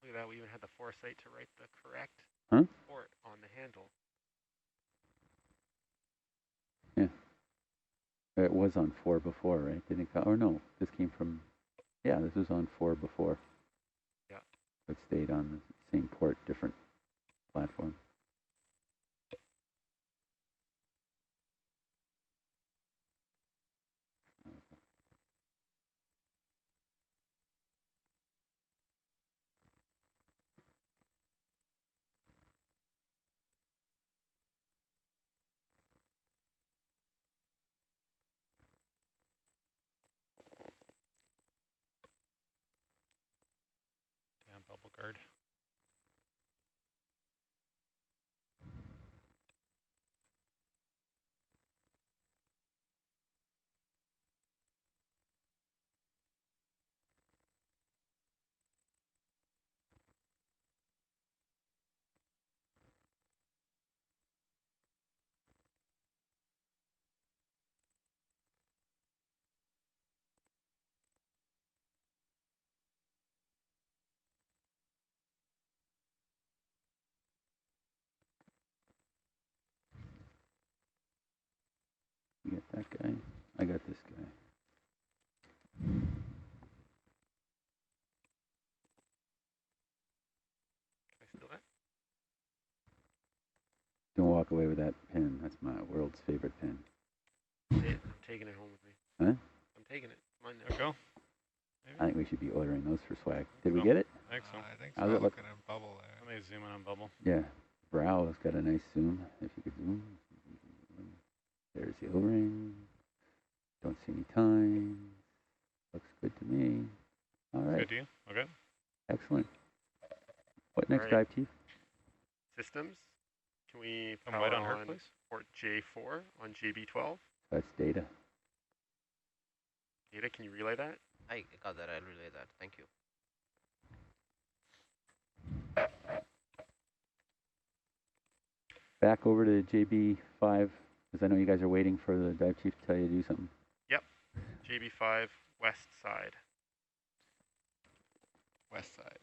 Look at that, we even had the foresight to write the correct port on the handle. Yeah. It was on 4 before, right? Didn't it? Or no, this came from, yeah, this was on 4 before. Yeah. It stayed on the same port, different platform. Damn bubble guard. You get that guy? I got this guy. Can I steal that? Don't walk away with that pin. That's my world's favorite pin. I'm taking it home with me. Huh? I'm taking it. Mine There we go. I think we should be ordering those for swag. Did So, we get it? I think so. I think so. How's it look? Looking at bubble there. Let me zoom in on bubble. Yeah. Brow has got a nice zoom. If you could zoom. There's the O-ring. Don't see any time. Looks good to me. All right. Good to you? Okay. Excellent. What next, Right. dive chief? Systems. Can we I'm power white on on Hercules. port J4 on JB12? That's data. Data, can you relay that? I got that. I'll relay that. Thank you. Back over to JB5, because I know you guys are waiting for the dive chief to tell you to do something. Yep. JB5 west side. West side.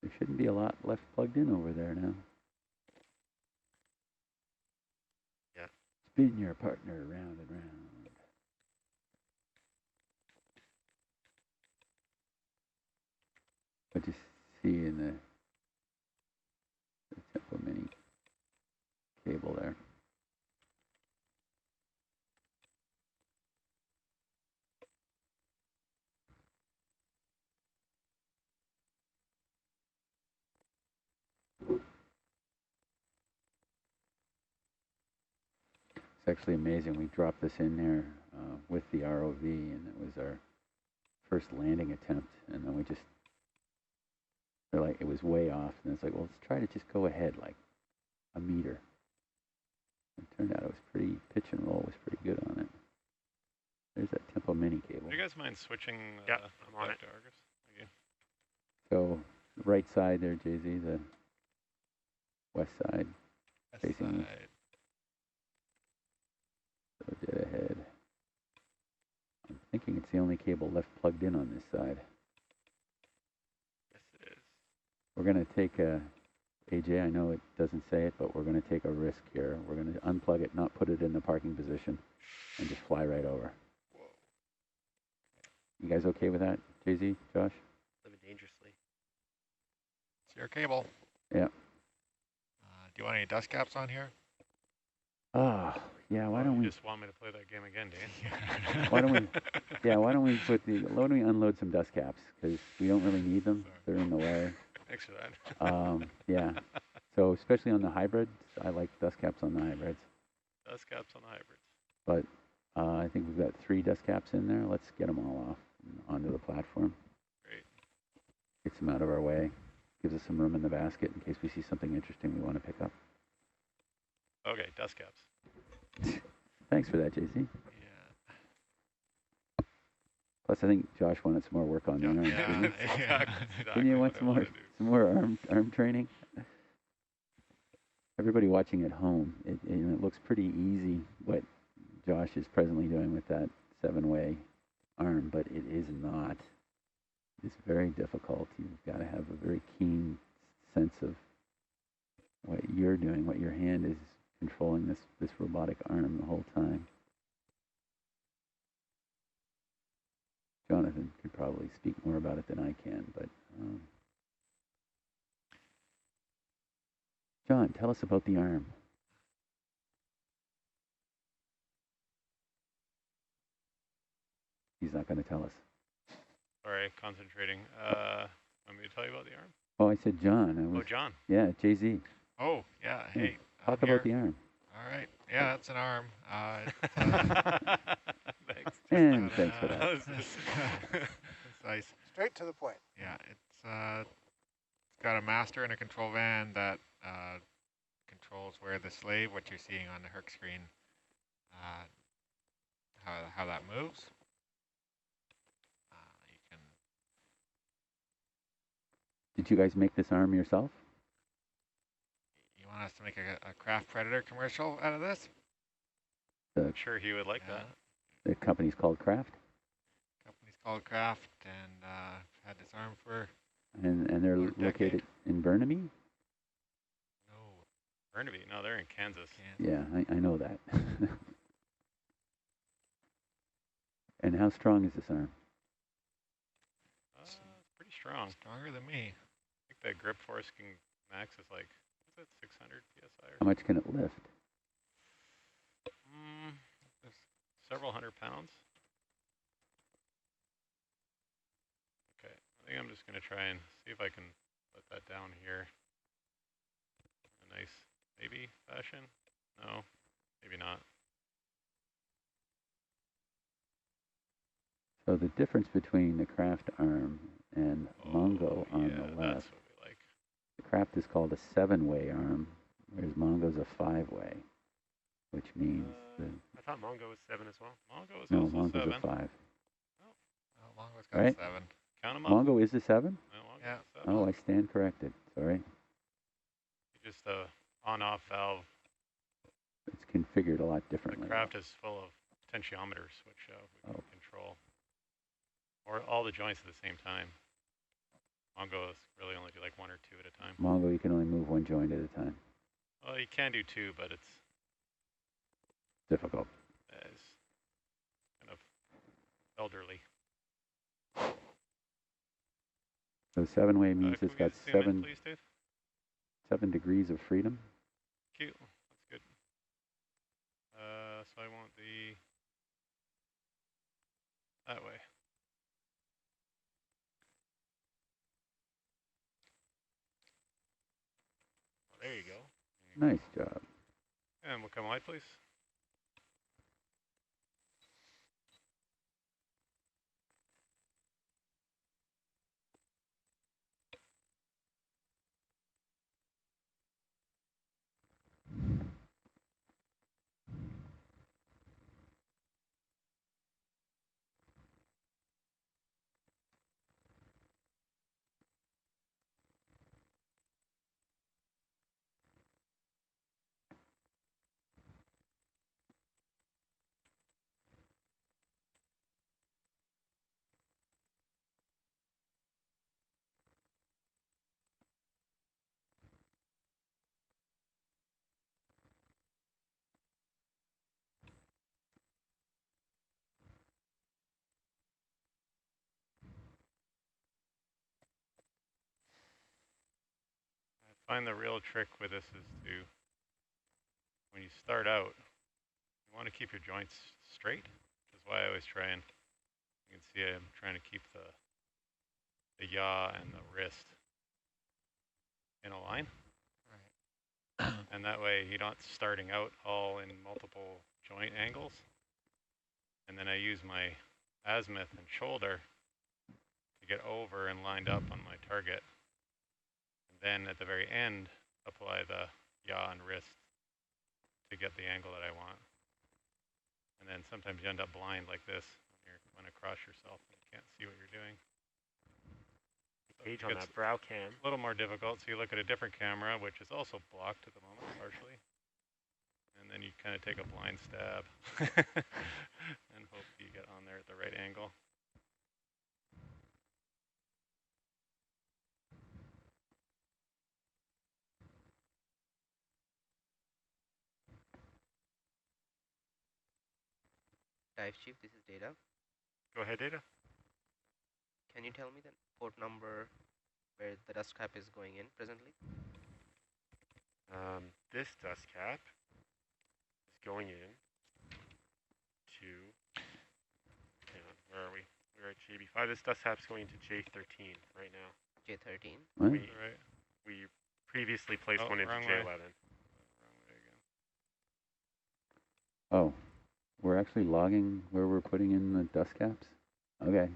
There shouldn't be a lot left plugged in over there now. Yeah. Spin your partner round and round. What you see in the Tempo Mini cable there? It's actually amazing. We dropped this in there with the ROV, and it was our first landing attempt. And then they're like, it was way off. And it's like, well, let's try to just go ahead like a meter. It turned out it was pretty, pitch and roll was pretty good on it. There's that Tempo Mini cable. Do you guys mind switching Yeah, I'm on back it. to Argus? Thank you. So the right side there, JZ, the west side, West facing east. side. So dead ahead. I'm thinking it's the only cable left plugged in on this side. Yes, it is. We're going to take a, AJ, I know it doesn't say it, but we're going to take a risk here. We're going to unplug it, not put it in the parking position, and just fly right over. Whoa. You guys okay with that, JZ, Josh? Living dangerously. It's your cable. Yeah. Do you want any dust caps on here? Ah, yeah, why Oh, don't you we, just want me to play that game again, do you? why don't we unload some dust caps, because we don't really need them. Sorry. They're in the way. Thanks for that. Yeah. So especially on the hybrids, I like dust caps on the hybrids. Dust caps on the hybrids. But I think we've got 3 dust caps in there. Let's get them all off and onto the platform. Great. Gets them out of our way. Gives us some room in the basket in case we see something interesting we want to pick up. Okay, dust caps. Thanks for that, JC. Yeah. Plus, I think Josh wanted some more work on the arms. Yeah. Didn't you? Exactly Didn't you want what I some wanna do. more arm training? Everybody watching at home, it looks pretty easy what Josh is presently doing with that 7-way arm, but it is not. is very difficult. You've got to have a very keen sense of what you're doing, what your hand is controlling this robotic arm the whole time. Jonathan could probably speak more about it than I can, but John, tell us about the arm. He's not going to tell us. Sorry, concentrating. Want me to tell you about the arm? Oh, I said John. Oh, John. Yeah, JZ. Oh, yeah. Hey. Talk about the arm. All right. Yeah, that's an arm. Thanks. And thanks for that. Nice. Straight to the point. Yeah, it's got a master and a control van that controls where the slave, what you're seeing on the Herc screen, how that moves. You can. Did you guys make this arm yourself? You want us to make a Craft Predator commercial out of this? I'm sure he would like that. The company's called Craft? Company's called Craft, and had this arm for... And they're located in Burnaby? No. Burnaby? No, they're in Kansas. Yeah, I know that. And how strong is this arm? It's pretty strong. Stronger than me. I think the grip force max is like, what's that, 600 PSI? Or How much can it lift? Several hundred pounds. Okay, I think I'm just going to try and see if I can let that down here in a nice, maybe, fashion. No, maybe not. So the difference between the Craft arm and Mongo on the left, that's what we like. the Craft is called a 7-way arm, whereas Mongo's a 5-way, which means I thought Mongo was 7 as well. Mongo is no, also Mongo's 7. a 5. Oh, Mongo's got Right? a 7. Count them up. Mongo is a 7? Mongo's Yeah. a 7. Oh, I stand corrected. Sorry. Just a on-off valve. It's configured a lot differently. The Craft is full of potentiometers, which we can control. Or all the joints at the same time. Mongo is really only do like 1 or 2 at a time. Mongo, you can only move one joint at a time. Well, you can do 2, but it's Difficult. kind of elderly. So 7-way means Can it's we got zoom in, 7 please, Dave? 7 degrees of freedom. Cute. That's good. So I want that way. Well, there you go. Nice job. And we'll come wide, please. I find the real trick with this is when you start out, you want to keep your joints straight, which is why I always try and, you can see I'm trying to keep the yaw and the wrist in a line. Right. And that way you're not starting out all in multiple joint angles. And then I use my azimuth and shoulder to get over and lined up on my target. Then at the very end, apply the yaw and wrist to get the angle that I want. And then sometimes you end up blind like this when you're going across yourself and you can't see what you're doing. Gauge on that brow cam. A little more difficult, so you look at a different camera, which is also blocked at the moment, partially. And then you kind of take a blind stab and hope you get on there at the right angle. Dive Chief, this is Data. Go ahead, Data. Can you tell me the port number where the dust cap is going in presently? This dust cap is going in to, hang on, where are we? We're at JB5. This dust cap's going to J13 right now. J13. What? Right. We previously placed Oh, one into wrong way. J11. Wrong way again. Oh, we're actually logging where we're putting in the dust caps? Okay.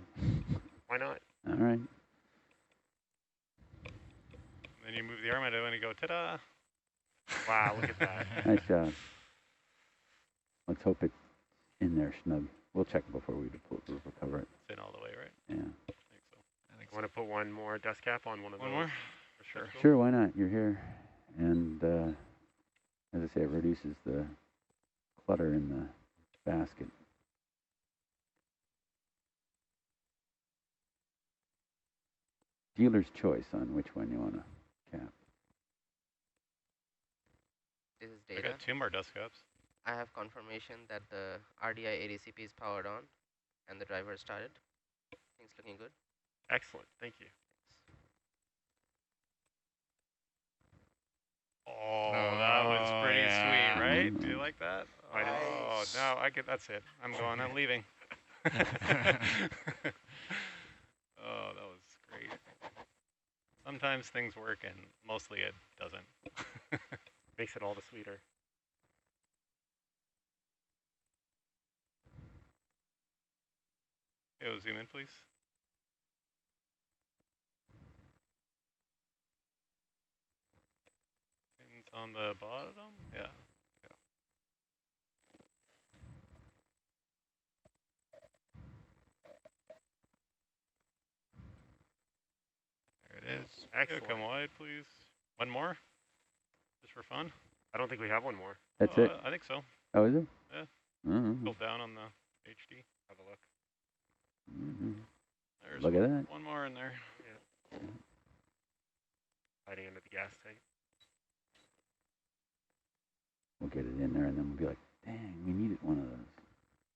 Why not? All right. Then you move the armadillo and you go, ta-da! Wow, look at that. Nice job. Let's hope it's in there snug. We'll check before we recover it. It's in all the way, right? Yeah. I think so. I think Want to put one more dust cap on one of One those? more? For sure. Cool. Sure, why not? You're here. And as I say, it reduces the clutter in the basket. Dealer's choice on which one you want to cap. This is I Data. got 2 more dust caps. I have confirmation that the RDI ADCP is powered on and the driver started. Things looking good. Excellent. Thank you. Oh, that was pretty yeah. sweet, right? Do you like that? I do. Oh, no, I get. That's it. I'm going. I'm leaving. Oh, that was great. Sometimes things work, and mostly it doesn't. Makes it all the sweeter. Yo, zoom in, please. Pins on the bottom? Yeah. There it is. Excellent. Yeah, come wide, please. One more? Just for fun? I don't think we have one more. That's it. I think so. Oh, is it? Yeah. Mm-hmm. Go down on the HD. Have a look. Mm-hmm. There's Look at that. one more in there. Hiding under the gas tank. We'll get it in there, and then we'll be like, dang, we needed one of those.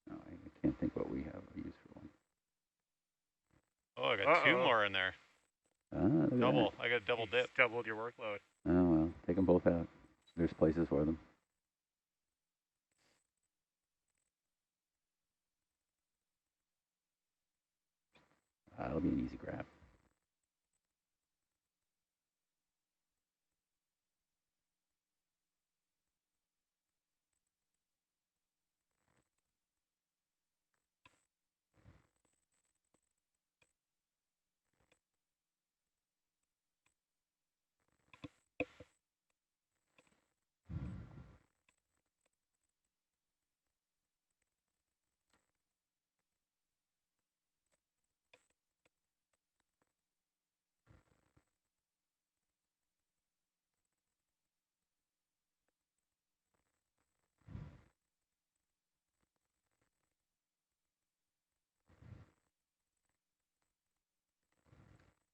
No, I can't think what we have a use for one. Oh, I got 2 Uh-oh. more in there. Ah, look at Double. I got a double You've dip. doubled your workload. that. Oh, well, take them both out. There's places for them. That'll be an easy grab.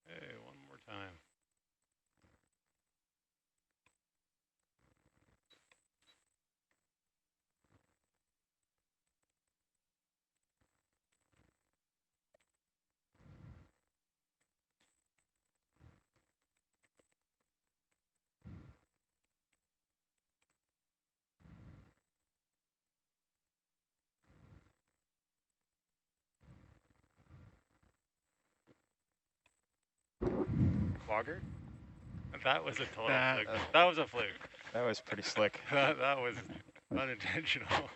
Hey, one more time. Clogger? That was a total That- fluke. That was a fluke. That was pretty slick. That was unintentional.